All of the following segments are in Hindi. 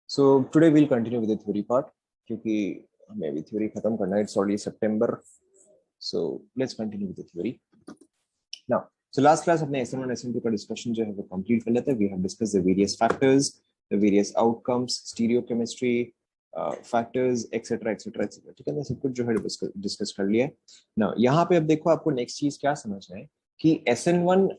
So today we'll continue with the theory part क्योंकि हमें अभी theory खत्म करना है. It's already September, so let's continue with the theory now. So last class अपने SN1 SN2 का discussion जो है वो complete कर लेते हैं. We have discussed the various factors, the various outcomes, stereochemistry, factors, etc. etc. etc. ठीक है ना, सब कुछ जो है डिस्कस कर लिया है. Now यहाँ पे अब देखो आपको नेक्स्ट चीज क्या समझना है कि SN1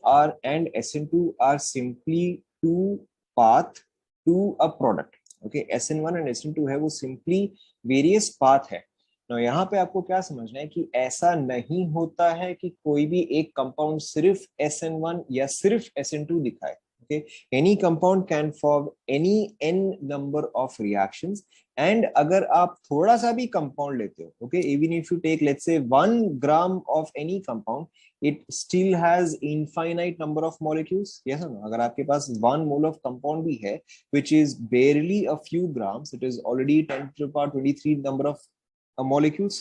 and SN2 are simply two path to a product. Okay, SN1 and SN2 है वो सिंपली वेरियस पाथ है. तो यहाँ पे आपको क्या समझना है कि ऐसा नहीं होता है कि कोई भी एक कंपाउंड सिर्फ SN1 या सिर्फ SN2 दिखाए. Okay, any compound can form any n number of reactions. And अगर आप थोड़ा सा भी कंपाउंड लेते हो, okay, even if you take let's say 1 gram of any compound, it still has infinite number of molecules. Yes or no? अगर आपके पास 1 mole of compound भी है which is barely a few grams, it is already 10 to the power 23 number of molecules.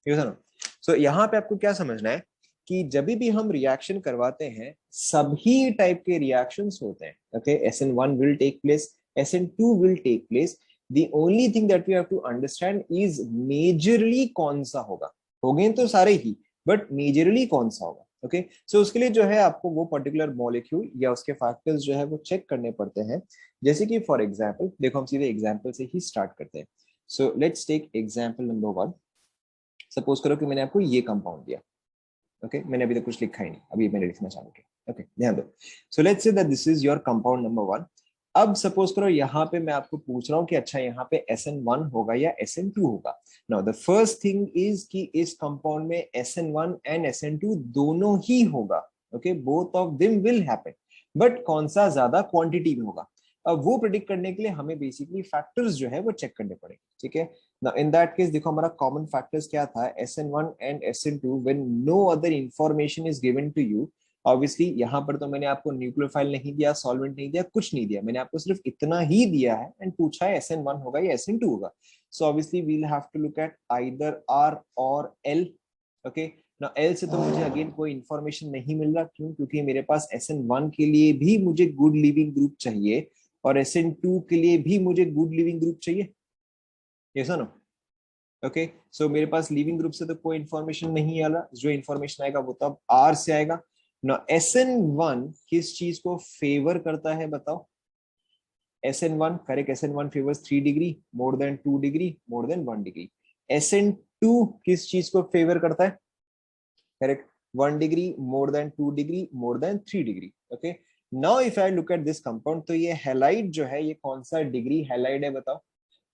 Yes or no? So यहाँ पे आपको क्या समझना है कि जब भी हम रिएक्शन करवाते हैं सभी टाइप के रिएक्शंस होते हैं. Okay, SN1 will take place, SN2 will take place. The only thing that we have to understand is majorly कौन सा होगा. होंगे तो सारे ही, बट मेजरली कौन सा होगा. ओके, सो उसके लिए जो है आपको वो पर्टिकुलर मॉलिक्यूल या उसके फैक्टर्स जो है वो चेक करने पड़ते हैं. जैसे कि फॉर एग्जांपल देखो, हम सीधे एग्जांपल से ही स्टार्ट करते हैं. So let's take example number 1. Suppose करो कि मैंने आपको ये कंपाउंड दिया. ओके, मैंने अभी तक कुछ लिखा ही नहीं, अभी मैंने लिखना चालू किया. ओके, ध्यान दो. सो let's say that this is your compound number 1. अब सपोज करो यहाँ पे मैं आपको पूछ रहा हूँ कि अच्छा यहाँ पे SN1 होगा या SN2 होगा. Now the first thing is कि इस कंपाउंड में SN1 एंड SN2 दोनों ही होगा. Okay, both of them will happen, but कौन सा ज्यादा क्वांटिटी में होगा. अब वो प्रेडिक्ट करने के लिए हमें बेसिकली फैक्टर्स जो है वो चेक करने पड़ेंगे. ठीक है, नाउ इन दैट केस देखो हमारा कॉमन फैक्टर्स क्या था, SN1 and SN2 when no other information is given to you. Obviously यहाँ पर तो मैंने आपको न्यूक्लियोफाइल नहीं दिया, सॉल्वेंट नहीं दिया, कुछ नहीं दिया, मैंने आपको सिर्फ इतना ही दिया है एंड पूछा है SN1 होगा या SN2 होगा. So obviously we will have to look at either R और L. ओके, नाउ L से तो मुझे अगेन कोई इंफॉर्मेशन नहीं मिल रहा. क्यों? क्योंकि मेरे पास SN1 के लिए भी मुझे गुड लिविंग ग्रुप चाहिए और SN2 के लिए भी मुझे गुड लिविंग ग्रुप चाहिए. यस और नो? ओके, सो मेरे पास लिविंग ग्रुप से तो कोई इंफॉर्मेशन नहीं आ रहा. जो इंफॉर्मेशन आएगा वो तो अब R से आएगा. Now, SN1 किस चीज को फेवर करता है बताओ? SN1 correct, SN1 favours 3 degree more than 2 degree more than 1 degree. SN2 किस चीज को फेवर करता है? Correct, 1 degree more than 2 degree more than 3 degree. Okay, now if I look at this compound, तो ये हैलाइड जो है ये कौन सा डिग्री हैलाइड है बताओ?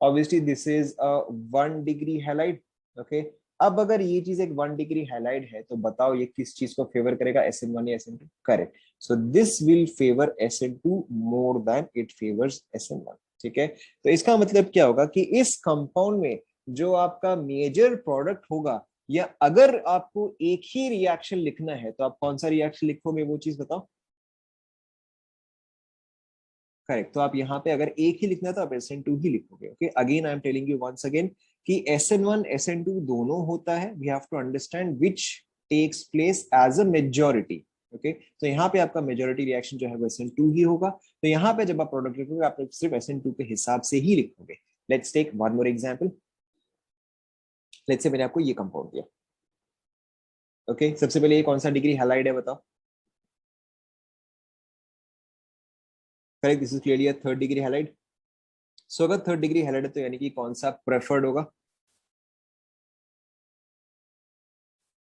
Obviously this is a 1 degree halide. Okay, अब अगर ये चीज एक 1 डिग्री हैलाइड है तो बताओ ये किस चीज को फेवर करेगा, SN1 या SN2? Correct, so this will favour SN2 more than it favours SN1. ठीक है, तो इसका मतलब क्या होगा कि इस कंपाउंड में जो आपका मेजर प्रोडक्ट होगा, या अगर आपको एक ही रिएक्शन लिखना है तो आप कौन सा रिएक्शन लिखोगे वो चीज बताओ? करेक्ट, तो आप यहाँ पे अगर एक ही लिखना है तो आप SN2 ही लिखोगे. Okay, again I am telling you once again कि SN1 SN2 दोनों होता है. We have to understand which takes place as a majority. Okay, तो यहाँ पे आपका मेजॉरिटी रिएक्शन जो है वो SN2 ही होगा. तो यहाँ पे जब आप प्रोडक्ट लिखोगे आप सिर्फ SN2 के हिसाब से ही लिखोगे. Let's take one more example. Let's say मैंने आपको ये कंपाउंड दिया. ओके, सबसे पहले ये कौन सा डिग्री हैलाइड है बताओ? Correct, this is clearly a 3rd degree halide. So अगर 3rd डिग्री हैलाइड है तो यानी कि कौन सा प्रेफर्ड होगा?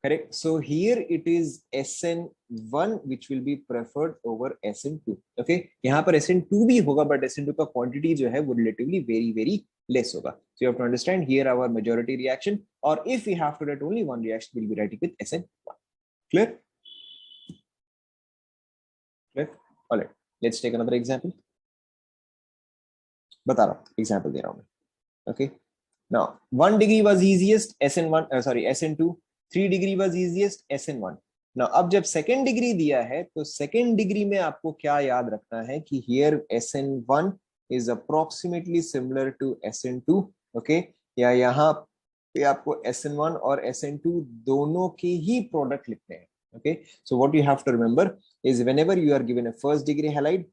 Correct. So here it is SN1 which will be preferred over SN2. Okay. यहाँ पर SN2 भी होगा but SN2 का quantity जो है वो relatively very less होगा. So you have to understand here our majority reaction, or if we have to write only one reaction, we'll be writing with SN1. Clear? Clear? All right. Let's take another example. बता रहा हूँ, example दे रहा हूँ मैं. Okay. Now 1 degree was easiest, SN2. 3 degree was easiest, SN1. Now अब जब सेकेंड डिग्री दिया है तो सेकेंड डिग्री में आपको क्या याद रखना है कि here SN1 is approximately similar to SN2. okay, या यहाँ पे आपको SN1 और SN2 दोनों के ही प्रोडक्ट लिखने हैं. okay, so what you have to remember is whenever you are given a first degree halide,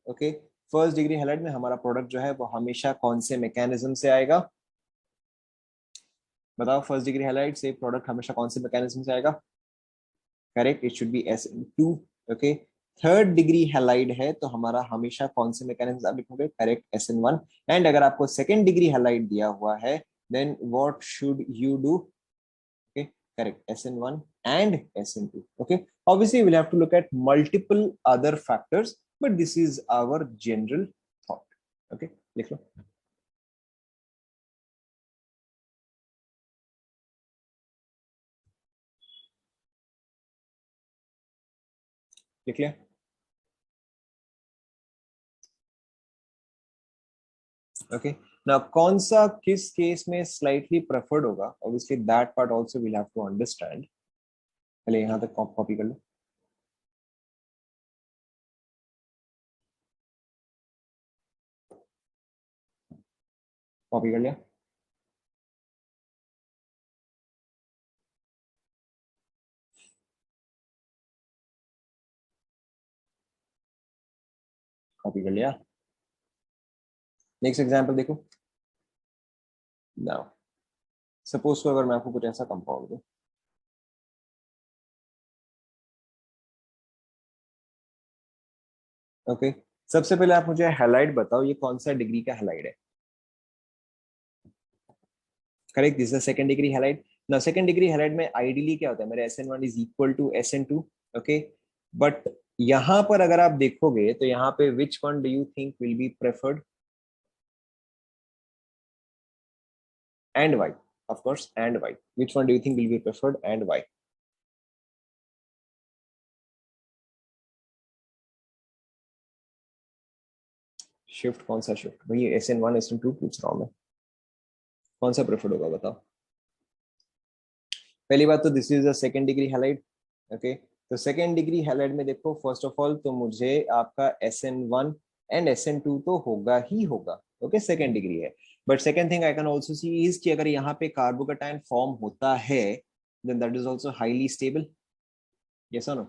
okay, first degree halide में हमारा प्रोडक्ट जो है वो हमेशा कौन से मैकेनिज्म से आएगा? बताओ, फर्स्ट डिग्री हैलाइड से प्रोडक्ट हमेशा कौन से मैकेनिज्म से आएगा? Correct, it should be SN2। Okay, third degree halide है तो हमारा हमेशा कौन से मैकेनिज्म आप लिखोगे? Correct, SN1। एंड अगर आपको सेकेंड डिग्री हैलाइड दिया हुआ है then what should you do? Okay, correct, SN1 and SN2। okay, obviously we'll have to look at multiple other factors, but this is our general thought। okay, लिख लो। लिख लिया? ओके, नाउ कौन सा किस केस में स्लाइटली प्रेफर्ड होगा? Obviously that part also will have to understand. पहले यहां तक कॉपी कर लो। कॉपी कर लिया? कॉपी कर लिया? नेक्स्ट एग्जांपल देखो। नाउ सपोज तो अगर मैं आपको कुछ ऐसा कंपाउंड दूं, ओके, सबसे पहले आप मुझे हैलाइड बताओ, ये कौन सा डिग्री का हैलाइड है? Correct, this is second degree halide. Now second degree halide में आइडियली क्या होता है? मेरा SN1 is equal to SN2। Okay, but यहां पर अगर आप देखोगे तो यहाँ पे which one do you think will be preferred? And why? Of course, and why. Which one do you think will be preferred and why? Shift? कौन सा शिफ्ट भाई? SN1 SN2 पूछ रहा हूं मैं, कौन सा प्रेफर्ड होगा बताओ? पहली बात तो this is a second degree halide. Okay, तो सेकंड डिग्री हैलाइड में देखो, फर्स्ट ऑफ ऑल तो मुझे आपका SN1 एंड SN2 तो होगा ही होगा। ओके, सेकंड डिग्री है। But second thing I can also see is कि अगर यहाँ पे कार्बोकेटायन फॉर्म होता है then that is also highly stable. Yes और नो?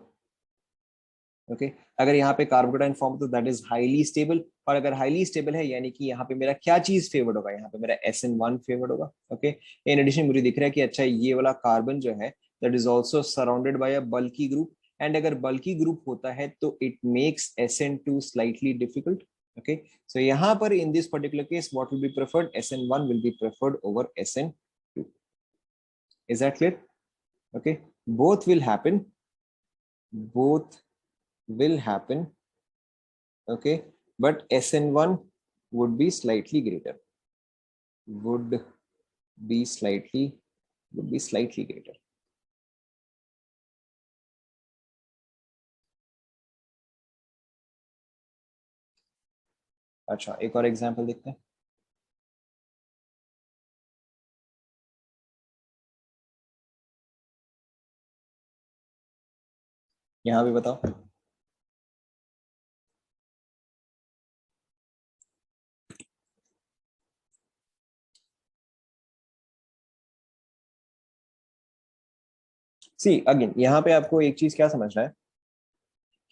ओके, अगर यहाँ पे कार्बोकेटाइन फॉर्म तो दैट इज हाईली स्टेबल। और अगर हाईली स्टेबल है यानी कि यहाँ पे मेरा क्या चीज फेवर्ड होगा? यहाँ पे मेरा SN1 फेवर्ड होगा। ओके, इन एडिशन मुझे दिख रहा है कि अच्छा ये वाला कार्बन जो है that is also surrounded by a bulky group. And अगर बल्की ग्रुप होता है तो it makes SN2 slightly difficult. Okay, so यहाँ पर in this particular case what will be preferred? SN1 will be preferred over SN2। Is that clear? Okay, both will happen, both will happen। okay, but SN1 would be slightly greater, would be slightly would be slightly greater। अच्छा, एक और एग्जांपल देखते हैं। यहाँ भी बताओ। सी अगेन, यहाँ पे आपको एक चीज क्या समझना है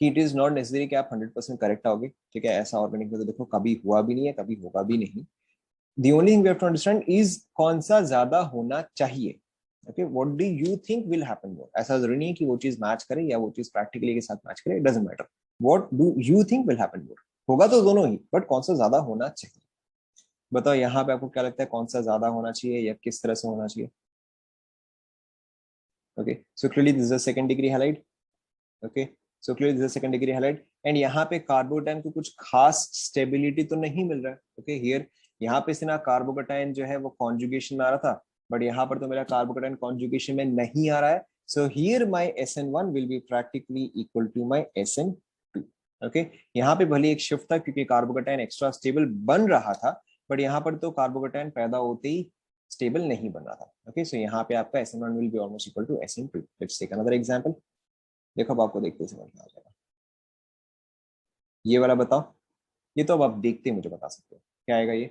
कि इट इज नॉट नेसेसरी कि आप 100% करेक्ट आओगे। ठीक है, ऐसा ऑर्गेनिक में तो देखो कभी हुआ भी नहीं है, कभी होगा भी नहीं। The only thing we have to understand is कौन सा ज्यादा होना चाहिए। Okay, what do you think will happen more? ऐसा जरूरी नहीं है कि वो चीज मैच करे या वो चीज प्रैक्टिकली के साथ मैच करे, it doesn't matter. What do you think will happen more? होगा तो दोनों ही, बट कौन सा ज्यादा होना चाहिए? बताओ यहाँ पे आपको क्या लगता है, कौन सा ज्यादा होना चाहिए या किस तरह से होना चाहिए? Okay, so clearly this is a second degree halide. Okay, so clearly this is a second degree halide. And यहाँ पे कार्बोटाइन को कुछ खास स्टेबिलिटी तो नहीं मिल रहा है। ओके, हियर यहाँ पे से ना कार्बोकेटाइन जो है वो कॉन्जुगेशन में आ रहा था, बट यहाँ पर तो मेरा कार्बोकेटाइन कॉन्जुगेशन में नहीं आ रहा है। So here my SN1 will be practically equal to my SN2। Okay, यहाँ पे भले एक शिफ्ट था क्योंकि कार्बोकेटाइन एक्स्ट्रा स्टेबल बन रहा था, बट यहाँ पर तो कार्बोकेटाइन पैदा होते ही स्टेबल नहीं बन रहा था। ओके, सो यहाँ पे आपका SN1 will be almost equal to SN2। Let's take another example. देखो अब आपको देखते समझ में आ जाएगा। ये वाला बताओ, ये तो अब आप देखते मुझे बता सकते हो क्या आएगा ये?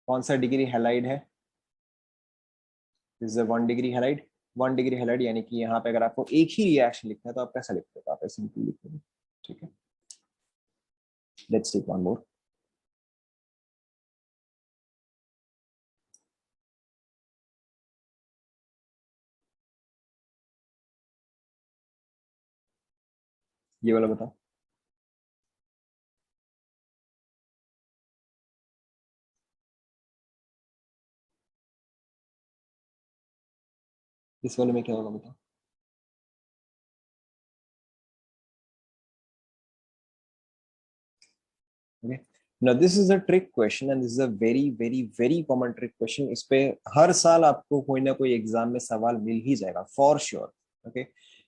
कौन सा डिग्री हैलाइड है? This is 1 degree halide. 1 degree halide यानी कि यहाँ पे अगर आपको एक ही रिएक्शन लिखना है तो आप कैसा लिखते हो? आप SN2 लिखोगे। ठीक है, Let's take one more. ये वाला बताओ. इस वाले में क्या होगा बताओ. Okay. Now this is a trick question and this is a very common trick question. इस पे हर साल आपको कोई ना कोई एग्जाम में सवाल मिल ही जाएगा for sure. Okay.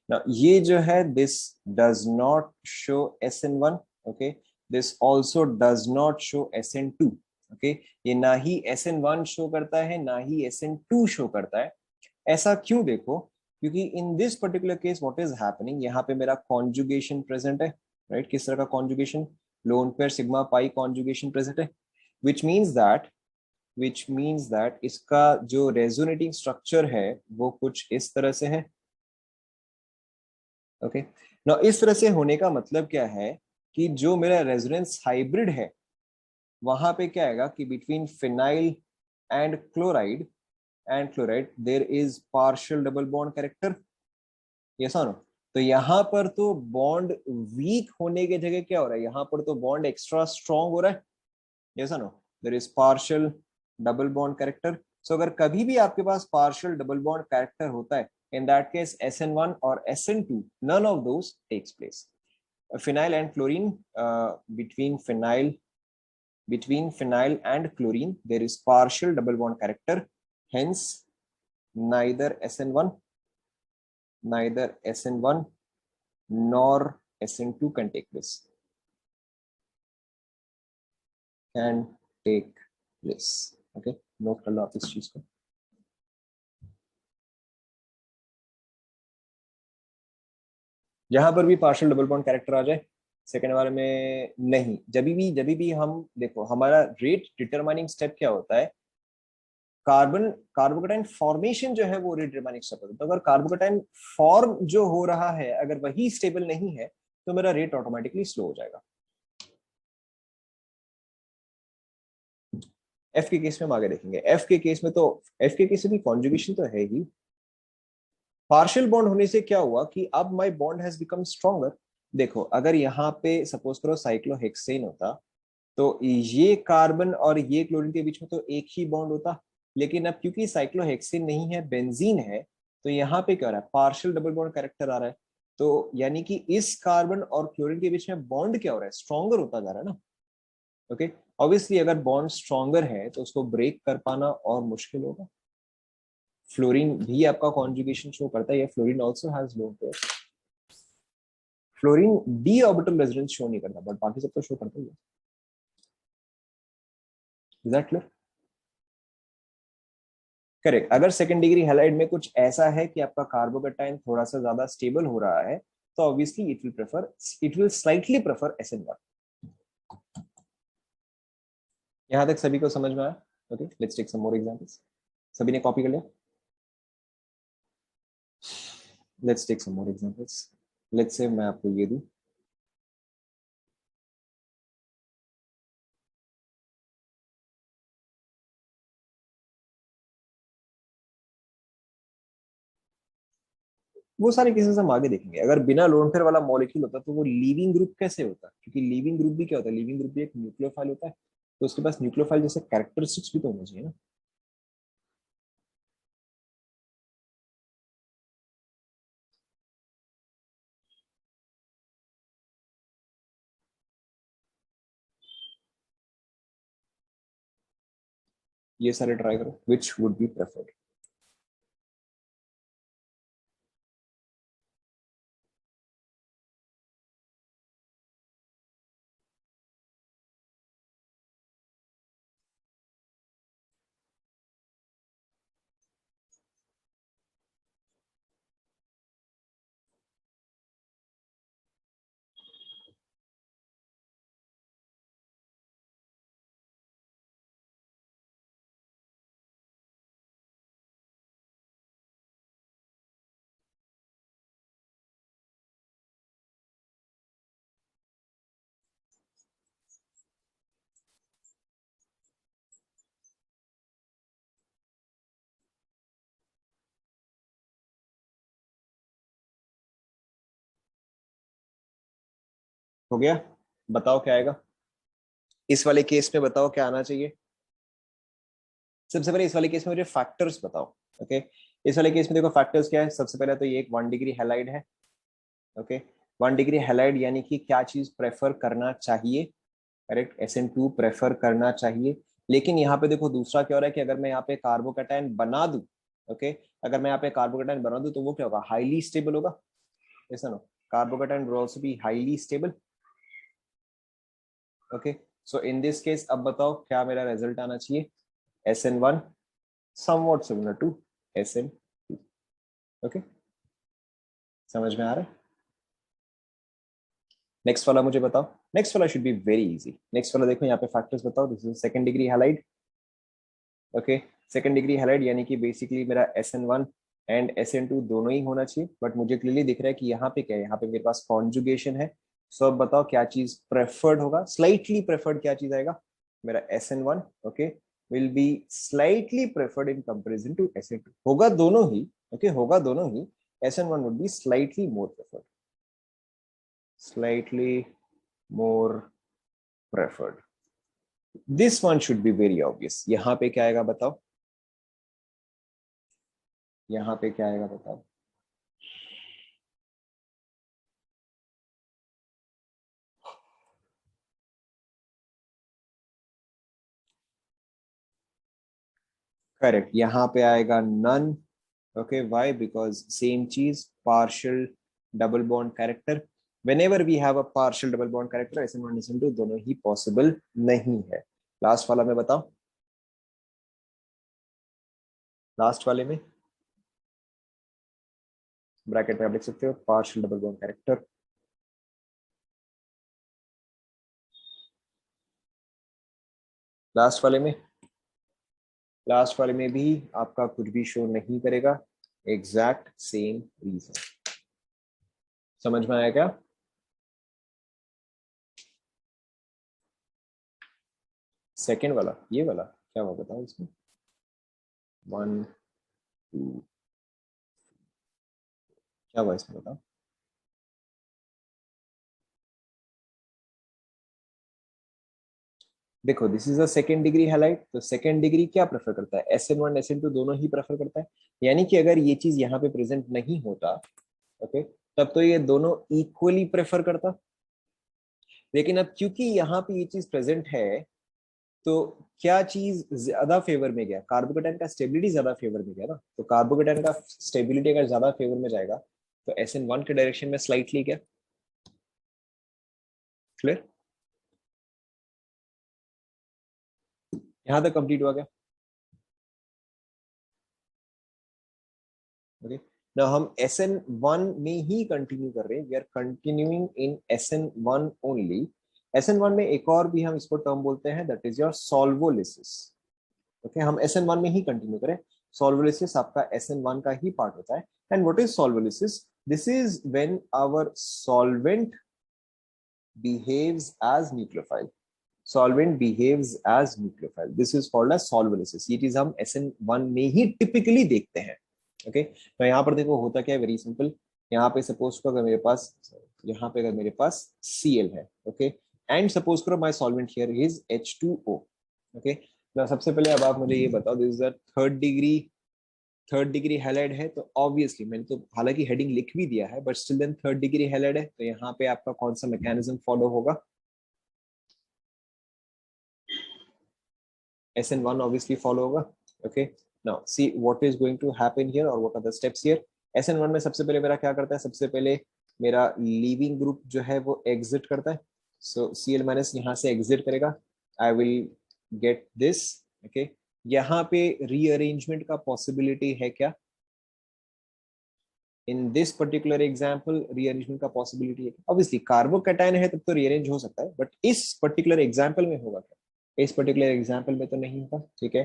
Now ये जो है this does not show SN1. Okay. This also does not show SN2. Okay. ये ना ही SN1 शो करता है ना ही SN2 शो करता है. ऐसा क्यों देखो, क्योंकि इन this particular case what is happening, यहाँ पे मेरा कॉन्जुगेशन प्रेजेंट है. राइट. किस तरह का conjugation? Lone pair sigma pi conjugation present है. विच मीन्स दैट इसका जो रेजोनेटिंग स्ट्रक्चर है वो कुछ इस तरह से है. ओके. ना इस तरह से होने का मतलब क्या है कि जो मेरा रेजोनेंस हाइब्रिड है वहां पे क्या आएगा कि between phenyl and chloride there is partial double bond character. Yes और नो. तो यहाँ पर तो बॉन्ड वीक होने की जगह क्या हो रहा है, यहाँ पर तो बॉन्ड एक्स्ट्रा स्ट्रॉन्ग हो रहा है. यस और no. There is partial double bond character. So अगर कभी भी आपके पास पार्शियल डबल बॉन्ड कैरेक्टर होता है, in that case SN1 or SN2, none of those takes place. Phenyl and chlorine, between phenyl and chlorine there is partial double bond character, hence neither SN1 nor SN2 can take place. Okay, note कर लो आप इस चीज को. यहां पर भी पार्शियल डबल बॉन्ड कैरेक्टर आ जाए, सेकेंड वाले में नहीं. जब भी हम देखो हमारा रेट डिटरमाइनिंग स्टेप क्या होता है, कार्बोकेटाइन फॉर्मेशन जो है वो रेट डिटरमाइनिंग स्टेप होता है. तो अगर कार्बोकेटाइन फॉर्म जो हो रहा है अगर वही स्टेबल नहीं है तो मेरा रेट ऑटोमेटिकली स्लो हो जाएगा. एफ के केस में हम आगे देखेंगे. एफ के केस में भी कॉन्जुगेशन तो है ही. पार्शियल बॉन्ड होने से क्या हुआ कि अब my bond has become stronger. देखो अगर यहाँ पे सपोज करो साइक्लोहेक्सेन होता तो ये कार्बन और ये क्लोरीन के बीच में तो एक ही बॉन्ड होता. लेकिन अब क्योंकि साइक्लोहेक्सेन नहीं है, बेंजीन है, तो यहाँ पे क्या हो रहा है, पार्शियल डबल बॉन्ड कैरेक्टर आ रहा है. तो यानी कि इस कार्बन और क्लोरीन के बीच में बॉन्ड क्या हो रहा है, स्ट्रॉन्गर होता जा रहा है ना. ओके. ऑब्वियसली अगर बॉन्ड स्ट्रॉन्गर है तो उसको ब्रेक कर पाना और मुश्किल होगा. फ्लोरीन भी आपका कॉन्जुगेशन शो करता है, fluorine also has lone pair. Fluorine D orbital resonance show नहीं करता बट बाकी सब तो शो करता ही है. Is that clear? करेक्ट. अगर सेकंड डिग्री हैलाइड में कुछ ऐसा है कि आपका कार्बोकेटाइन थोड़ा सा ज्यादा स्टेबल हो रहा है तो obviously it will slightly prefer SN1. यहां तक सभी को समझ में आया? Okay, let's take some more examples. सभी ने कॉपी कर लिया? Let's take some more examples. Let's say मैं आपको ये दूं. वो सारे केसेस हम आगे देखेंगे. अगर बिना लोन पेयर वाला मॉलिक्यूल होता तो वो लीविंग ग्रुप कैसे होता, क्योंकि लीविंग ग्रुप भी क्या होता है, लीविंग ग्रुप भी एक न्यूक्लियोफाइल होता है. तो उसके पास न्यूक्लियोफाइल जैसे कैरेक्टरिस्टिक्स भी तो होने चाहिए ना. ये सारे ट्राई करो. Which would be preferred? हो गया? बताओ क्या आएगा इस वाले केस में, बताओ क्या आना चाहिए। सबसे पहले इस वाले केस में मुझे फैक्टर्स बताओ। ओके, इस वाले केस में देखो फैक्टर्स क्या है। सबसे पहले तो ये एक 1 डिग्री हैलाइड है। ओके, 1 डिग्री हैलाइड यानी कि क्या चीज प्रेफर करना चाहिए? करेक्ट, SN2 प्रेफर करना चाहिए। लेकिन यहाँ पे देखो दूसरा क्या हो रहा है कि अगर मैं यहाँ पे कार्बोकैटायन बना दूं, ओके, अगर मैं यहाँ पे कार्बोकैटायन बना दूं तो वो क्या होगा? हाईली स्टेबल होगा। ऐसा no, carbocation will also be highly stable. Okay, so in this case अब बताओ क्या मेरा रिजल्ट आना चाहिए? SN1 somewhat similar to SN2। Okay, समझ में आ रहा है? नेक्स्ट वाला मुझे बताओ। नेक्स्ट वाला should be very easy. Next वाला देखो यहाँ पे फैक्टर्स बताओ। This is second degree halide. Okay, second degree halide यानी कि बेसिकली मेरा SN1 एंड SN2 दोनों ही होना चाहिए। बट मुझे क्लियरली दिख रहा है कि यहाँ पे क्या है, यहाँ पे मेरे पास कॉन्जुगेशन है। सो अब बताओ क्या चीज प्रेफर्ड होगा? स्लाइटली प्रेफर्ड क्या चीज आएगा? मेरा SN1 okay will be slightly preferred in comparison to SN2। होगा दोनों ही, ओके होगा दोनों ही। SN1 would be slightly more preferred, slightly more preferred. This one should be very obvious. यहाँ पे क्या आएगा बताओ? यहाँ पे क्या आएगा बताओ? करेक्ट, यहाँ पे आएगा none. Okay, why? Because same चीज, partial double bond character. whenever we have a partial double bond character, SN1 SN2 दोनों ही पॉसिबल नहीं है। लास्ट वाला में बताओ, लास्ट वाले में ब्रैकेट में आप लिख सकते हो partial double bond character. Last वाले में, लास्ट वाले में भी आपका कुछ भी शो नहीं करेगा। Exact same reason. समझ में आया क्या? सेकेंड वाला, ये वाला क्या हुआ बताओ इसमें? 1 2 क्या हुआ इसमें बताओ? देखो this is a second degree halide, तो सेकेंड डिग्री क्या प्रेफर करता है? SN1 SN2 दोनों ही प्रेफर करता है। यानी कि अगर ये चीज यहाँ पे प्रेजेंट नहीं होता, ओके, तब तो ये दोनों इक्वली प्रेफर करता। लेकिन अब क्योंकि यहाँ पे ये चीज प्रेजेंट है, तो क्या चीज ज्यादा फेवर में गया? कार्बोकेटाइन का स्टेबिलिटी ज्यादा फेवर में गया ना। तो कार्बोकेटाइन का स्टेबिलिटी अगर ज्यादा फेवर में जाएगा तो SN1 के डायरेक्शन में स्लाइटली क्या? क्लियर? यहाँ तक कंप्लीट हुआ क्या? ओके, ना हम SN1 में ही कंटिन्यू कर रहे हैं। We are continuing in SN1 only. SN1 में एक और भी हम इसको टर्म बोलते हैं, that is your solvolysis. Okay, हम SN1 में ही कंटिन्यू करें। सॉल्वोलिसिस आपका SN1 का ही पार्ट होता है। And what is solvolysis? This is when our solvent behaves as nucleophile. Solvent behaves as nucleophile. This is called as solvolysis. ये चीज हम SN1 में ही टिपिकली देखते हैं। ओके, तो यहाँ पर देखो होता क्या है, वेरी सिंपल। यहाँ पे सपोज करो अगर मेरे पास, यहाँ पे अगर मेरे पास Cl है, ओके, एंड सपोज करो my solvent here is H2O। Okay, तो सबसे पहले अब आप मुझे ये बताओ, this is the third degree halide है, तो ऑब्वियसली मैंने तो हालांकि हेडिंग लिख भी दिया है, but still then third degree halide है, तो यहाँ पे आपका कौन सा मैकेनिज्म फॉलो होगा? SN1 obviously follow होगा। okay, now see what is going to happen here or what are the steps here। SN1 में सबसे पहले मेरा क्या करता है? सबसे पहले मेरा लीविंग ग्रुप जो है वो एग्जिट करता है। सो Cl माइनस यहाँ से एग्जिट करेगा। I will get this. Okay, यहाँ पे रीअरेंजमेंट का पॉसिबिलिटी है क्या? इन दिस पर्टिकुलर एग्जाम्पल रीअरेंजमेंट का पॉसिबिलिटी है? ऑब्वियसली कार्बोकैटायन है तब तो रीअरेंज हो सकता है, बट इस पर्टिकुलर एग्जाम्पल में होगा क्या? इस पर्टिकुलर एग्जाम्पल में तो नहीं होगा। ठीक है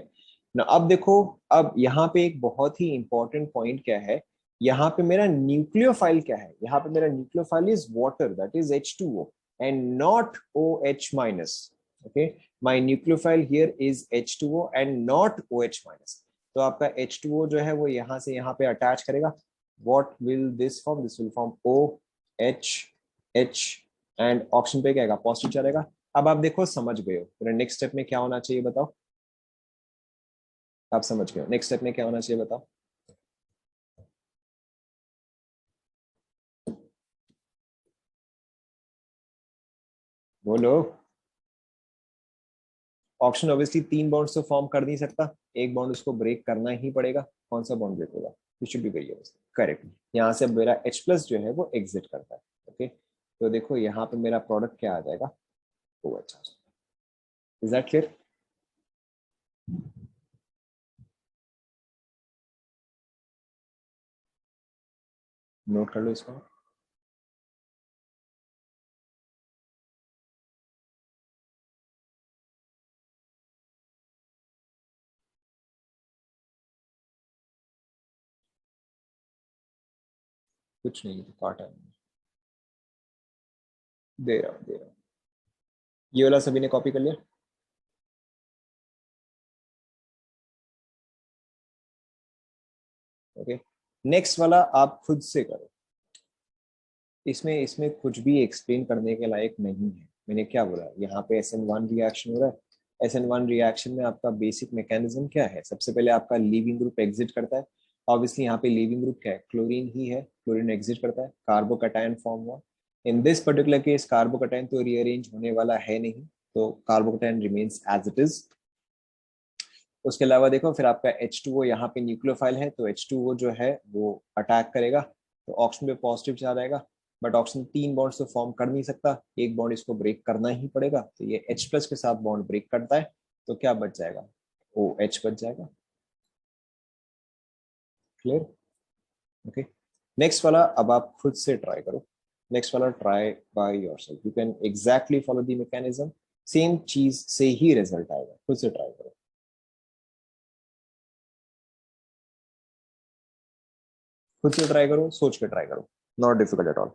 ना, अब देखो, अब यहाँ पे एक बहुत ही इंपॉर्टेंट पॉइंट क्या है, यहाँ पे मेरा न्यूक्लियोफाइल क्या है? यहाँ पे मेरा nucleophile is water, that is H2O and not OH minus. Okay, my nucleophile here is H2O and not OH minus. तो आपका H2O जो है वो यहाँ से यहाँ पे अटैच करेगा। What will this form? This will form OH and option पे क्या आएगा, पॉजिटिव चार्ज आएगा। अब आप देखो समझ गए हो, फिर नेक्स्ट स्टेप में क्या होना चाहिए बताओ, आप समझ गए हो नेक्स्ट स्टेप में क्या होना चाहिए बताओ। बोलो। ऑप्शन ऑब्वियसली 3 बॉन्ड्स तो फॉर्म कर नहीं सकता, एक बॉन्ड उसको ब्रेक करना ही पड़ेगा। कौन सा बॉन्ड ब्रेक होगा, this should be very obvious, correct. यहाँ से मेरा H प्लस जो है वो एग्जिट करता है। ओके, तो देखो यहाँ पे मेरा प्रोडक्ट क्या आ जाएगा, ओ अच्छा, इज दैट क्लियर। नोट कर लो इसको। कुछ नहीं तो काटा है। दे रहा हूँ दे रहा हूँ, ये वाला सभी ने कॉपी कर लिया। ओके, नेक्स्ट वाला आप खुद से करो। इसमें इसमें कुछ भी एक्सप्लेन करने के लायक नहीं है। मैंने क्या बोला, यहाँ पे SN1 रिएक्शन हो रहा है। SN1 रिएक्शन में आपका बेसिक मैकेनिज्म क्या है, सबसे पहले आपका लीविंग ग्रुप एग्जिट करता है। ऑब्वियसली यहाँ पे लीविंग ग्रुप क्या है, क्लोरीन ही है, क्लोरीन एग्जिट करता है, कार्बोकैटायन फॉर्म हुआ। In this particular case carbocation तो रीअरेंज होने वाला है नहीं, तो carbocation remains as it is. उसके अलावा देखो फिर आपका H2O यहाँ पे न्यूक्लियोफाइल है, तो H2O जो है वो अटैक करेगा, तो ऑक्सीजन पे पॉजिटिव चार्ज आएगा। बट ऑक्सीजन 3 बॉन्ड्स तो फॉर्म कर नहीं सकता, एक बॉन्ड इसको ब्रेक करना ही पड़ेगा, तो ये H प्लस के साथ बॉन्ड ब्रेक करता है, तो क्या बच जाएगा, OH बच जाएगा। क्लियर। ओके, नेक्स्ट वाला अब आप खुद से ट्राई करो। नेक्स्ट वाला try by yourself, you can exactly follow the mechanism, same चीज से ही रिजल्ट आएगा, खुद से ट्राई करो। खुद से ट्राई करो, सोच के ट्राई करो, not difficult at all.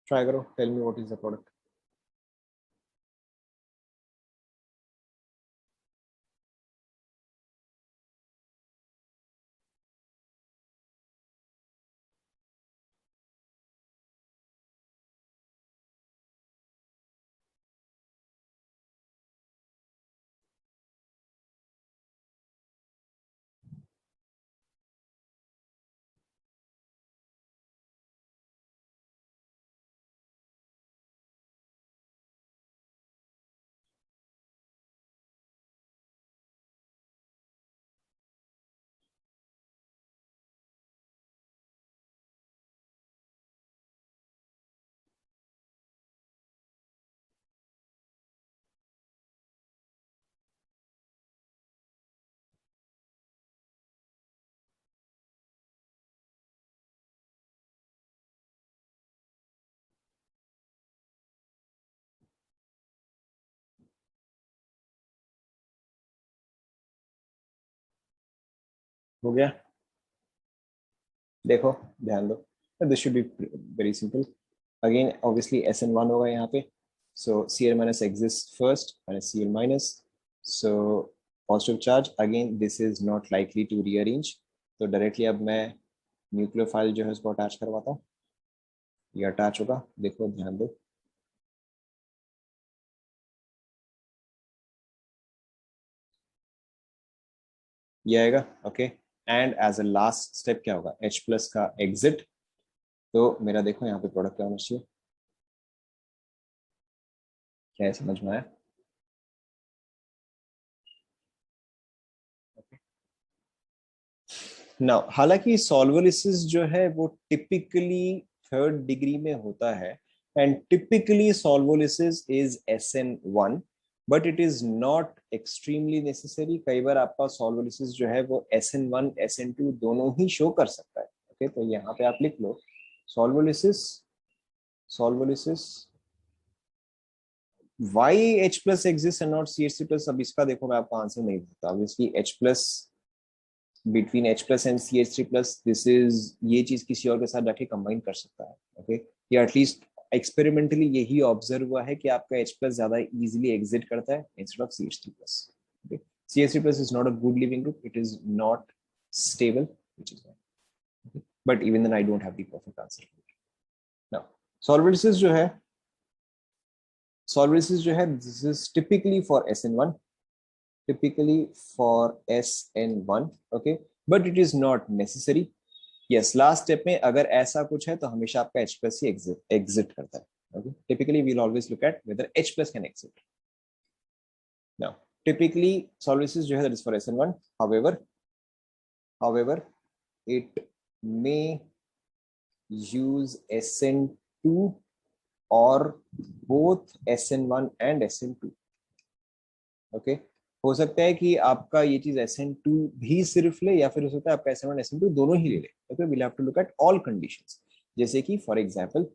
Try करो, tell me what is the product. हो गया, देखो, ध्यान दो, this should be very simple. Again obviously SN1 होगा यहाँ पे, so Cl minus exist first minus Cl minus, so positive charge, again this is not likely to rearrange, तो डायरेक्टली अब मैं न्यूक्लियोफाइल जो है उसको अटैच करवाता हूँ, ये अटैच होगा, देखो ध्यान दो। ये आएगा, okay. And as a last step क्या होगा, H प्लस का एग्जिट, तो मेरा देखो यहाँ पे प्रोडक्ट क्या होना चाहिए, क्या है समझ में आया। ना हालांकि सॉल्वोलिसिस जो है वो टिपिकली 3rd डिग्री में होता है, and typically solvolysis is SN1, but it is not extremely necessary. कई बार आपका सॉल्वोलिसिस जो है वो SN1 SN2 दोनों ही शो कर सकता है। ओके, तो यहाँ पे आप लिख लो solvolysis, solvolysis why H plus exist and not CH3 plus. अब इसका देखो मैं आपको आंसर नहीं देता, obviously H plus between H plus and CH3 plus, this is, ये चीज किसी और के साथ जाके कंबाइन कर सकता है। ओके, या एटलीस्ट एक्सपेरिमेंटली यही ऑब्जर्व हुआ है कि आपका H प्लस ज्यादा इजीली एग्जिट करता है instead of CH3 plus. Okay, CH3 plus is not a good leaving group. It is not stable, which is why. Okay? But even then, I don't have the perfect answer. Now, solvencies जो है, this is typically for SN1, okay, but it is not necessary. Yes, last step में अगर ऐसा कुछ है तो हमेशा आपका H plus ही exit करता है. Okay, typically we'll always look at whether H plus can exit. Now, typically solvencies जो है that is for SN1. However, it may use SN2 or both SN1 and SN2. Okay, हो सकता है कि आपका ये चीज SN2 भी सिर्फ ले या फिर हो सकता है आपका SN1 SN2 दोनों ही ले ले. Okay, we'll have to look at all conditions. जैसे कि फॉर एग्जाम्पल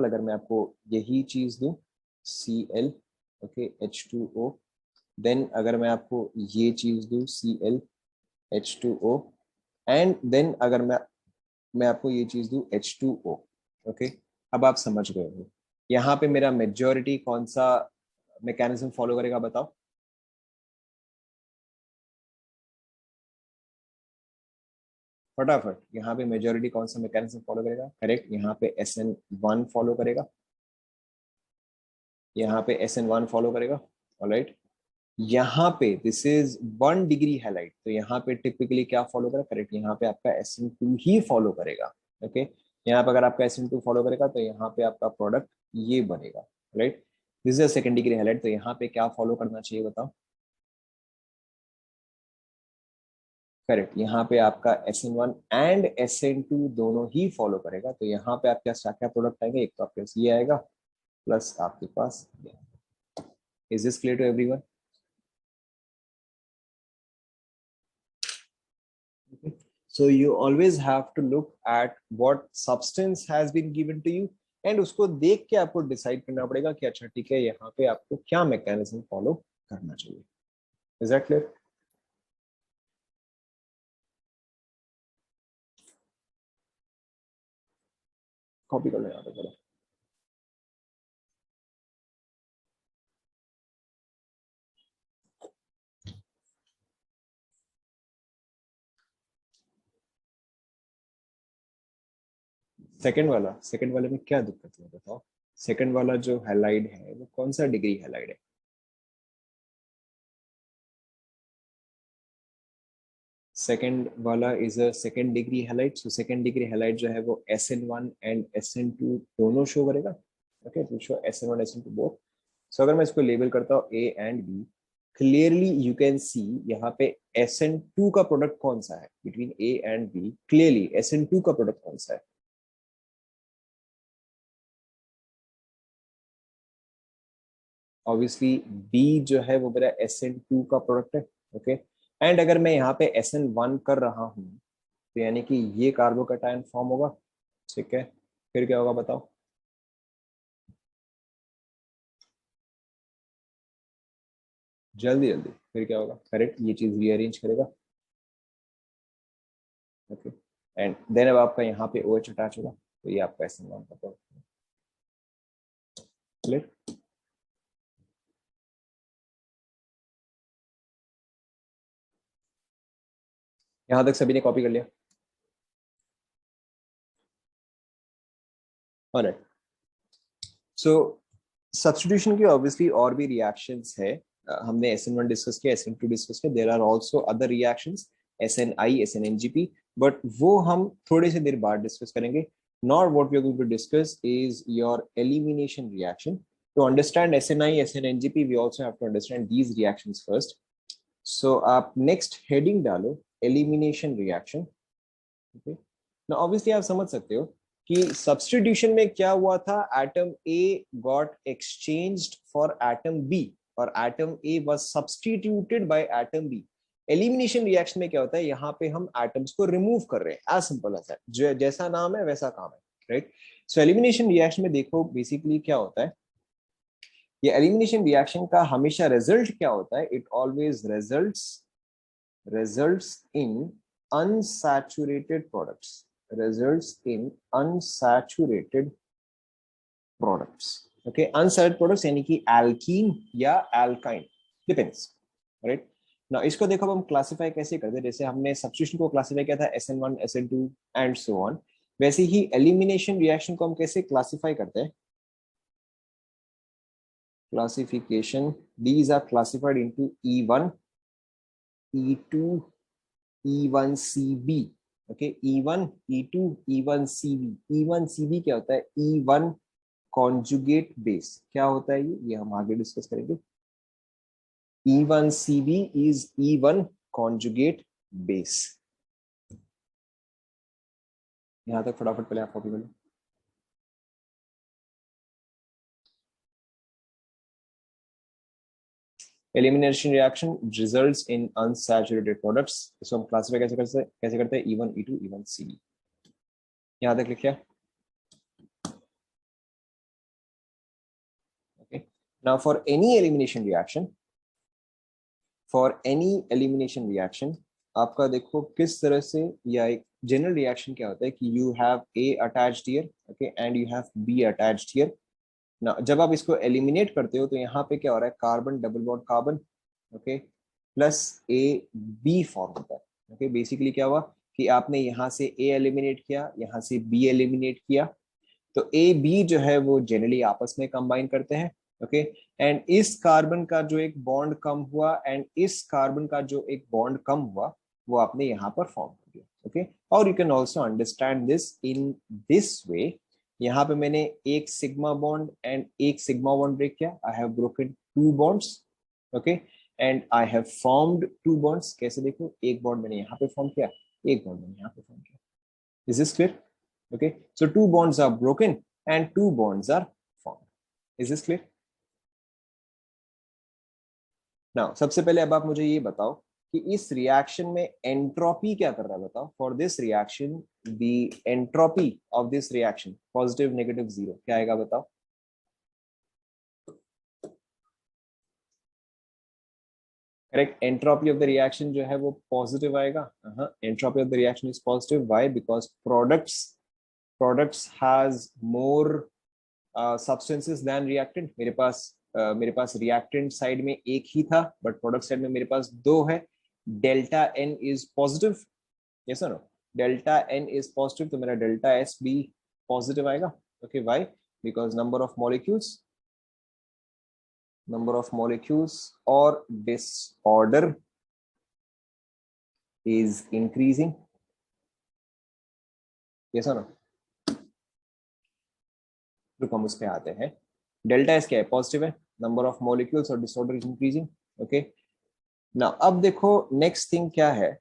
अगर मैं आपको यही चीज दूं Cl, okay, H2O, देन अगर मैं आपको ये चीज दूं Cl, H2O, एंड देन अगर मैं आपको ये चीज दूं H2O. ओके, अब आप समझ गए हो यहाँ पे मेरा मेजॉरिटी कौन सा मैकेनिज्म फॉलो करेगा, बताओ. फटाफट, यहाँ पे मेजॉरिटी कौन सा मैकेनिज्म फॉलो करेगा? करेक्ट, यहाँ पे SN1 फॉलो करेगा, यहाँ पे SN1 फॉलो करेगा. ऑलराइट, यहाँ पे दिस इज 1 डिग्री हैलाइड, तो यहाँ पे टिपिकली क्या फॉलो करेगा? करेक्ट, यहाँ पे आपका SN2 ही फॉलो करेगा. ओके, यहाँ पे अगर आपका SN2 फॉलो करेगा तो यहाँ पे आपका प्रोडक्ट ये बनेगा. Right, this is second degree halide, तो यहाँ पे क्या फॉलो करना चाहिए बताओ? करेक्ट, यहाँ पे आपका SN1 एंड SN2 दोनों ही फॉलो करेगा, तो यहाँ पे आपके पास क्या प्रोडक्ट आएगा? एक तो आपके पास ये आएगा प्लस आपके पास. Is this clear to everyone? So you always have to look at what substance has been given to you and उसको देख के आपको डिसाइड करना पड़ेगा कि अच्छा ठीक है यहाँ पे आपको क्या मैकेनिज्म फॉलो करना चाहिए. Is that clear? कॉपी कर लो यहाँ पे चलो. सेकंड वाले में क्या दिक्कत है बताओ? सेकंड वाला जो हैलाइड है वो कौन सा डिग्री हैलाइड है? सेकंड वाला is a second degree halide. So second degree halide जो है वो SN1 एंड SN2 दोनों शो करेगा. ओके, तो शो SN1 SN2 बोथ. सो अगर मैं इसको लेबल करता हूँ A and B, clearly you can see यहाँ पे SN2 का प्रोडक्ट कौन सा है between A and B. Clearly SN2 का प्रोडक्ट कौन सा है? ऑब्वियसली B जो है वो मेरा SN2 का प्रोडक्ट है. ओके, एंड अगर मैं यहाँ पे SN1 कर रहा हूँ तो यानी कि ये कार्बोकैटायन फॉर्म होगा. ठीक है, फिर क्या होगा बताओ? जल्दी जल्दी, फिर क्या होगा? करेक्ट, ये चीज रीअरेंज करेगा. ओके, एंड देन अब आपका यहाँ पे OH अटैच होगा, तो ये आपका SN1 का प्रोडक्ट है. क्लियर? यहाँ तक सभी ने कॉपी कर लिया? ऑलराइट, सो सब्स्टिट्यूशन की ऑब्वियसली और भी रिएक्शंस है. हमने SN1 डिस्कस किया, SN2 डिस्कस किया. There are also other reactions, SNI, SNNGP, but वो हम थोड़ी सी देर बाद डिस्कस करेंगे. Not what we are going to discuss is your elimination reaction. To understand SNI, SNNGP, we also have to understand these reactions first. So आप next heading डालो elimination reaction. Okay. Now obviously आप समझ सकते हो कि substitution में क्या हुआ था? Atom A got exchanged for atom B और atom A was substituted by atom B. Elimination reaction में क्या होता है? यहाँ पे हम atoms को remove कर रहे हैं. As simple as that. जैसा नाम है वैसा काम है. Right? So elimination reaction में देखो basically क्या होता है? ये एलिमिनेशन रिएक्शन का हमेशा रिजल्ट क्या होता है? It always results in unsaturated products. Okay, unsaturated products यानी कि एल्कीन या एल्काइन. डिपेंड्स, राइट ना। इसको देखो अब हम क्लासिफाई कैसे करते हैं, जैसे हमने सब्स्टिट्यूशन को क्लासिफाई किया था SN1 SN2 and so on, वैसे ही एलिमिनेशन रिएक्शन को हम कैसे क्लासिफाई करते हैं? Classification, these are classified into E1, E2, E1CB, okay E1, E2, E1CB। E1CB क्या होता है? E1 कॉन्जुगेट बेस क्या होता है ये हम आगे डिस्कस करेंगे। E1CB is E1 conjugate base. यहां तक फटाफट पहले आप कॉपी कर लो। Elimination reaction results in unsaturated products, इसको हम क्लासिफाई कैसे करते हैं? E1, E2, E1CB। यहां तक लिखा। Okay. Now for any elimination reaction, आपका देखो किस तरह से, या एक जनरल रिएक्शन क्या होता है कि you have A attached here, okay, and you have B attached here. ना जब आप इसको एलिमिनेट करते हो तो यहाँ पे क्या हो रहा है? Carbon double bond carbon, okay, plus AB form होता है। ओके, बेसिकली क्या हुआ कि आपने यहाँ से A एलिमिनेट किया, यहाँ से B एलिमिनेट किया, तो AB जो है वो जनरली आपस में कंबाइन करते हैं, ओके, एंड इस कार्बन का जो एक बॉन्ड कम हुआ एंड इस कार्बन का जो एक बॉन्ड कम हुआ वो आपने यहाँ पर फॉर्म कर दिया, ओके। और you can also understand this in this way. यहाँ पे मैंने एक सिग्मा बॉन्ड एंड एक सिग्मा बॉन्ड ब्रेक किया, I have broken two bonds, okay, and I have formed two bonds. कैसे देखो, एक बॉन्ड मैंने यहाँ पे फॉर्म किया, एक बॉन्ड मैंने यहाँ पे फॉर्म किया। Is this clear? Okay, so two bonds are broken and two bonds are formed. Is this clear? Now सबसे पहले अब आप मुझे ये बताओ कि इस रिएक्शन में एंट्रोपी क्या कर रहा है, बताओ। For this reaction the entropy of this reaction positive negative zero क्या आएगा, बताओ। Correct, entropy of the reaction जो है वो पॉजिटिव आएगा। Entropy of the reaction is positive, why? Because products has more substances than reactant. मेरे पास रिएक्टेंट साइड में एक ही था, बट प्रोडक्ट साइड में मेरे पास दो है। Delta n is positive, yes और no? Delta n is positive, तो मेरा डेल्टा एस भी पॉजिटिव आएगा। Okay, why? Because number of molecules और डिसऑर्डर इज इंक्रीजिंग, यस और नो? रुको हम उस पे आते हैं। डेल्टा एस क्या है? पॉजिटिव है, नंबर ऑफ मॉलिक्यूल्स और डिसऑर्डर इज इंक्रीजिंग, ओके। ना अब देखो नेक्स्ट थिंग क्या है,